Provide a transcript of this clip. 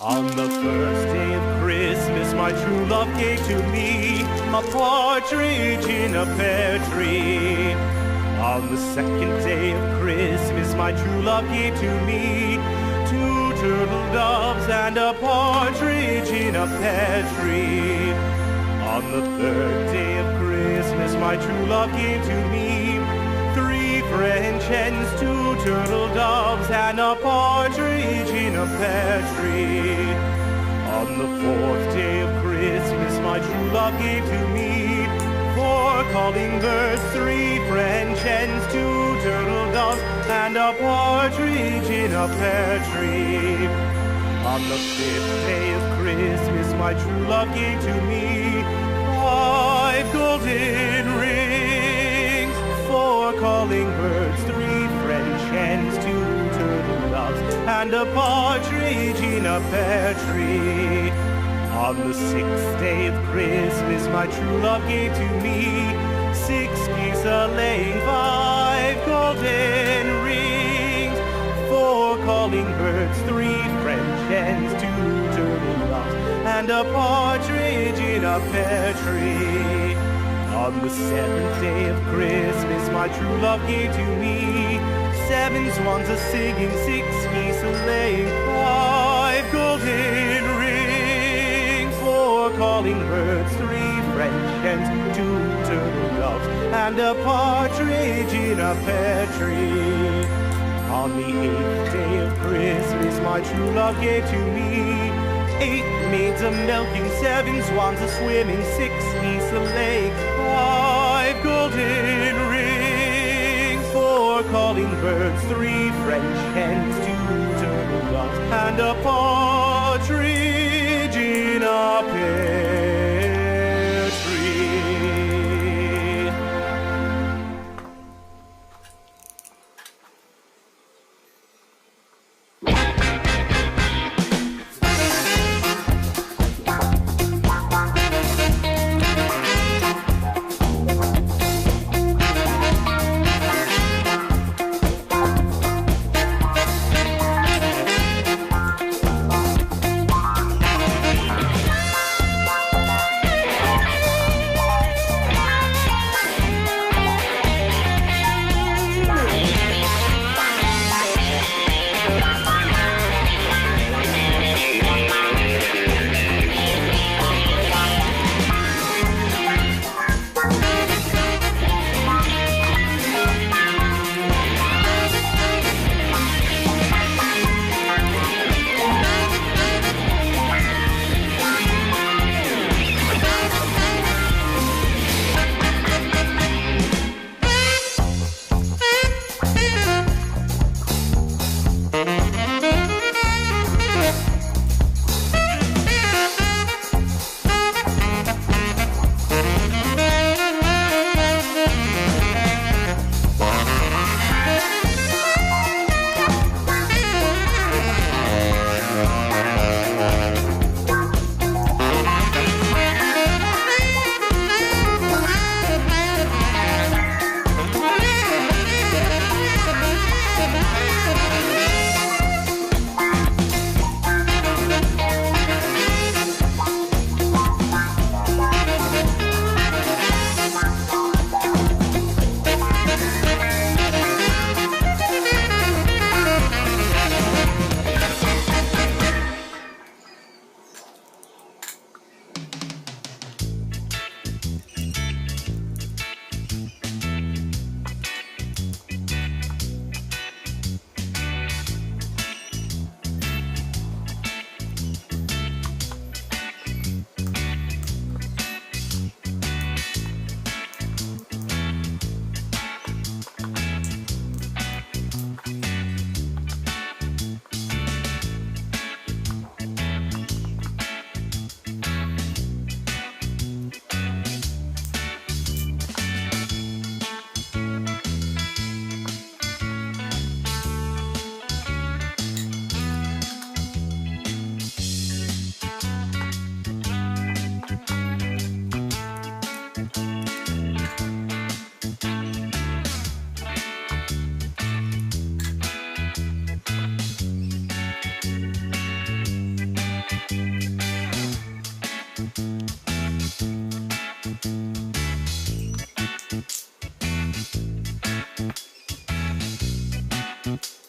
On the first day of Christmas, my true love gave to me a partridge in a pear tree. On the second day of Christmas, my true love gave to me two turtle doves and a partridge in a pear tree. On the third day of Christmas, my true love gave to me three French hens, two turtle doves, and a partridge in a pear tree. On the fourth day of Christmas, my true love gave to me four calling birds, three French hens, two turtle doves, and a partridge in a pear tree. On the fifth day of Christmas, my true love gave to me five golden rings, four calling birds, three French hens, two turtle doves, and a partridge in a pear tree. On the sixth day of Christmas, my true love gave to me six geese a-laying, five golden rings, four calling birds, three French hens, two turtle doves, and a partridge in a pear tree. On the seventh day of Christmas, my true love gave to me seven swans a-singing, six geese a-laying, five golden rings, four calling birds, three French hens, two turtle doves, and a partridge in a pear tree. On the eighth day of Christmas, my true love gave to me eight maids a-milking, seven swans a-swimming, six geese a-laying, five golden rings, four calling birds, three French hens, two turtle doves, and a partridge in a pear tree. Bye.